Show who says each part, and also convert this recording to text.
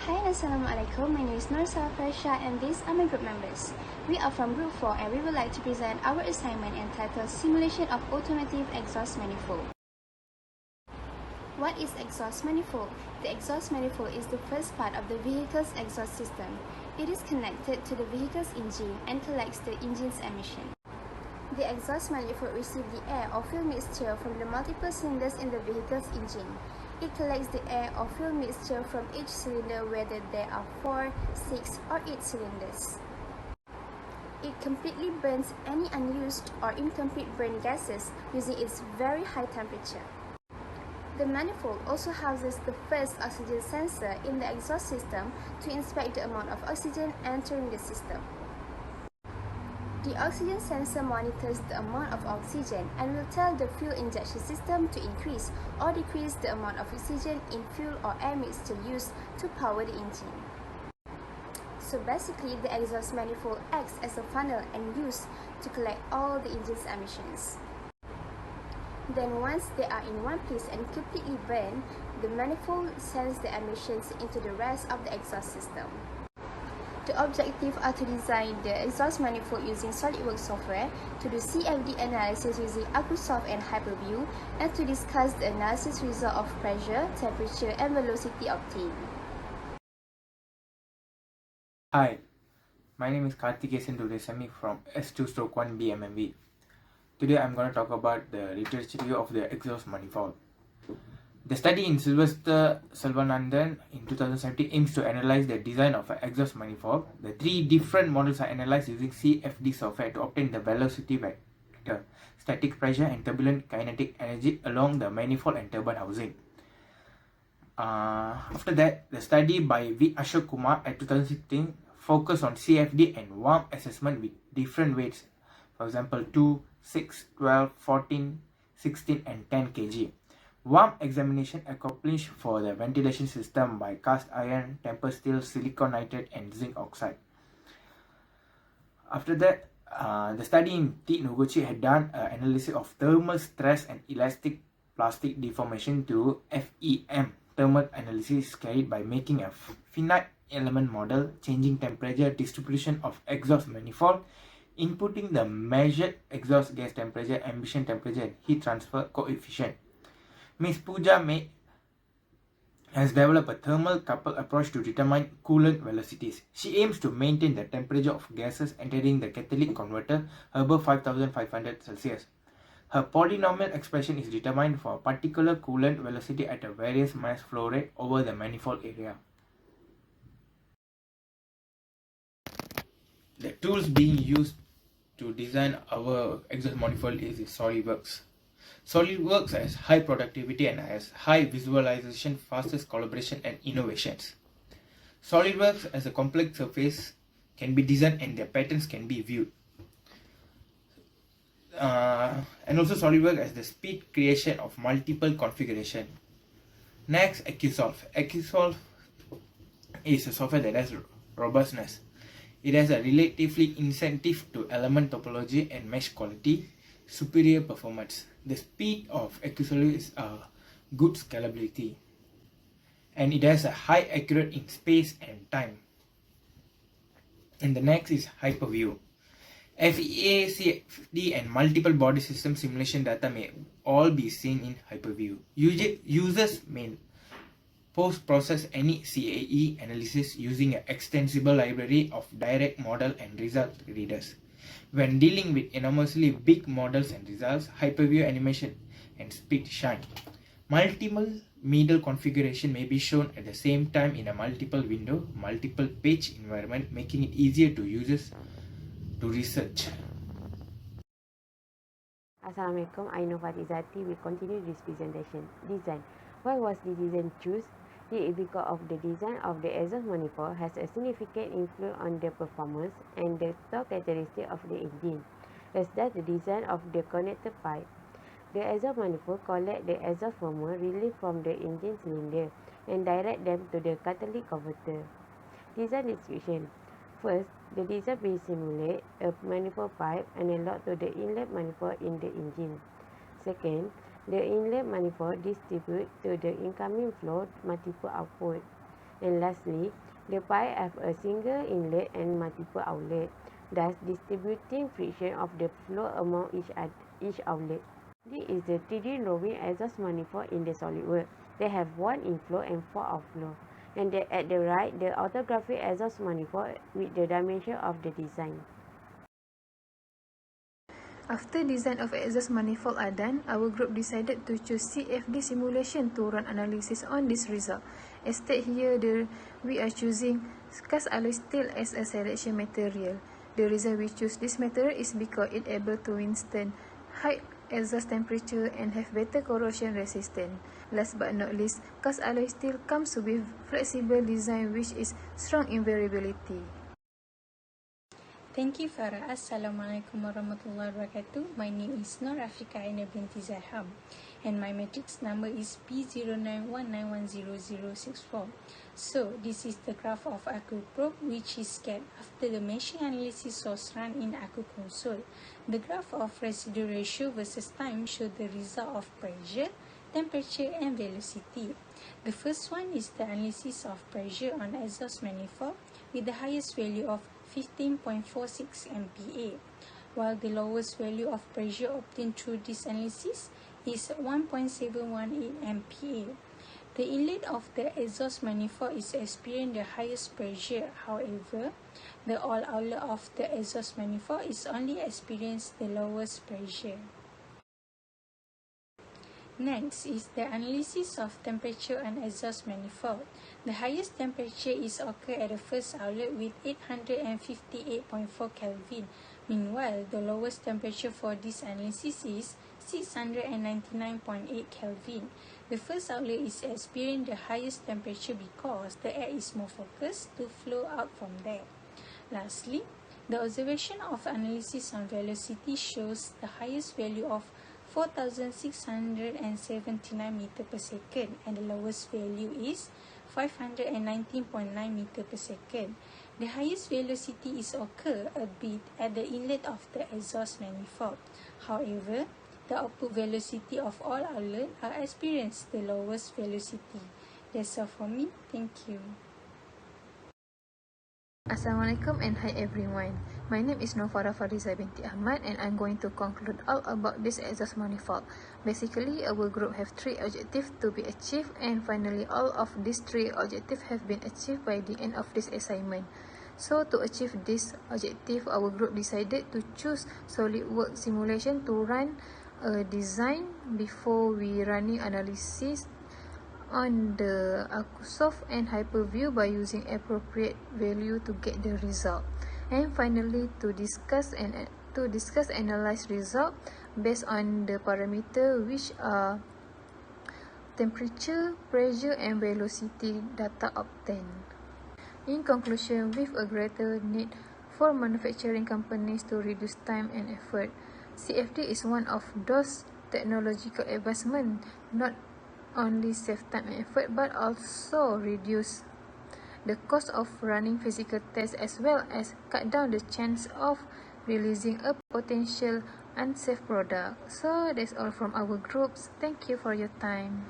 Speaker 1: Hi and Assalamualaikum. My name is Nur Salafresha and these are my group members. We are from Group 4 and we would like to present our assignment entitled Simulation of Automotive Exhaust Manifold. What is exhaust manifold? The exhaust manifold is the first part of the vehicle's exhaust system. It is connected to the vehicle's engine and collects the engine's emission. The exhaust manifold receives the air or fuel mixture from the multiple cylinders in the vehicle's engine. It collects the air or fuel mixture from each cylinder, whether there are 4, 6, or 8 cylinders. It completely burns any unused or incomplete burn gases using its very high temperature. The manifold also houses the first oxygen sensor in the exhaust system to inspect the amount of oxygen entering the system. The oxygen sensor monitors the amount of oxygen and will tell the fuel injection system to increase or decrease the amount of oxygen in fuel or air mixture used to power the engine. So basically, the exhaust manifold acts as a funnel and used to collect all the engine's emissions. Then once they are in one place and completely burned, the manifold sends the emissions into the rest of the exhaust system. The objectives are to design the exhaust manifold using SolidWorks software, to do CFD analysis using AccuSoft and Hyperview, and to discuss the analysis result of pressure, temperature, and velocity obtained.
Speaker 2: Hi, my name is Karthikeyan Duresami from S2/1 BMMV. Today I'm going to talk about the literature review of the exhaust manifold. The study in Sylvester Selvanandan in 2017 aims to analyze the design of an exhaust manifold. The three different models are analyzed using CFD software to obtain the velocity vector, static pressure, and turbulent kinetic energy along the manifold and turbine housing. After that, the study by V. Ashok Kumar at 2016 focused on CFD and warm assessment with different weights, for example 2, 6, 12, 14, 16 and 10 kg. Warm examination accomplished for the ventilation system by cast iron, tempered steel, silicon nitride and zinc oxide. After that, the study in T. Noguchi had done an analysis of thermal stress and elastic plastic deformation through FEM thermal analysis carried by making a finite element model, changing temperature distribution of exhaust manifold, inputting the measured exhaust gas temperature, emission temperature and heat transfer coefficient. Ms. Pooja May has developed a thermal-coupled approach to determine coolant velocities. She aims to maintain the temperature of gases entering the catalytic converter above 5500 Celsius. Her polynomial expression is determined for a particular coolant velocity at a various mass flow rate over the manifold area. The tools being used to design our exhaust manifold is SolidWorks. SolidWorks has high productivity and has high visualization, fastest collaboration and innovations. SolidWorks as a complex surface can be designed and their patterns can be viewed. And also SolidWorks has the speed creation of multiple configuration. Next, AccuSolve. AccuSolve is a software that has robustness. It has a relatively incentive to element topology and mesh quality, superior performance. The speed of AccuSolve is a good scalability, and it has a high accurate in space and time. And the next is Hyperview. FEA, CFD and multiple body system simulation data may all be seen in Hyperview. Users may post-process any CAE analysis using an extensible library of direct model and result readers. When dealing with enormously big models and results, Hyperview animation and speed shine. Multiple middle configuration may be shown at the same time in a multiple window, multiple page environment, making it easier to users to research.
Speaker 3: Assalamualaikum, I know Fatizati will continue this presentation. Design. Why was the design chosen? Because of the design of the exhaust manifold has a significant influence on the performance and the torque characteristic of the engine. As does the design of the connector pipe. The exhaust manifold collects the exhaust former released from the engine cylinder and direct them to the catalytic converter. Design description. First, the design will simulate a manifold pipe analog to the inlet manifold in the engine. Second, the inlet manifold distributes to the incoming flow multiple output. And lastly, the pipe have a single inlet and multiple outlet, thus distributing friction of the flow among each outlet. This is the 3D drawing exhaust manifold in the SolidWorks. They have 1 inflow and 4 outflow. And at the right, the orthographic exhaust manifold with the dimension of the design.
Speaker 4: After design of exhaust manifold are done, our group decided to choose CFD simulation to run analysis on this result. As stated here, we are choosing cast alloy steel as a selection material. The reason we choose this material is because it able to withstand high exhaust temperature and have better corrosion resistance. Last but not least, cast alloy steel comes with flexible design which is strong in variability.
Speaker 5: Thank you, Farah. Assalamualaikum warahmatullahi wabarakatuh. My name is Nur Afrika Aina binti Zaham and my matrix number is B0919100064. So, this is the graph of Aku probe which is kept after the meshing analysis was run in Aku console. The graph of residue ratio versus time show the result of pressure, temperature and velocity. The first one is the analysis of pressure on exhaust manifold with the highest value of 15.46 MPa, while the lowest value of pressure obtained through this analysis is 1.718 MPa. The inlet of the exhaust manifold is experiencing the highest pressure. However, the all outlet of the exhaust manifold is only experiencing the lowest pressure. Next is the analysis of temperature on exhaust manifold. The highest temperature is occur at the first outlet with 858.4 Kelvin. Meanwhile, the lowest temperature for this analysis is 699.8 Kelvin. The first outlet is experiencing the highest temperature because the air is more focused to flow out from there. Lastly, the observation of analysis on velocity shows the highest value of 4,679 meter per second and the lowest value is 519.9 meter per second. The highest velocity is occur a bit at the inlet of the exhaust manifold. However, the output velocity of all outlets are experienced the lowest velocity. That's all for me. Thank you.
Speaker 4: Assalamualaikum and hi everyone. My name is Nofara Fariza binti Ahmad and I'm going to conclude all about this exhaust manifold. Basically, our group have 3 objectives to be achieved and finally all of these 3 objectives have been achieved by the end of this assignment. So to achieve this objective, our group decided to choose SolidWorks simulation to run a design before we running analysis on the AkuSoft and Hyperview by using appropriate value to get the result. And finally, to discuss analyze result based on the parameter which are temperature, pressure and velocity data obtained. In conclusion, with a greater need for manufacturing companies to reduce time and effort, CFD is one of those technological advancements not only save time and effort but also reduce the cost of running physical tests as well as cut down the chance of releasing a potential unsafe product. So that's all from our groups. Thank you for your time.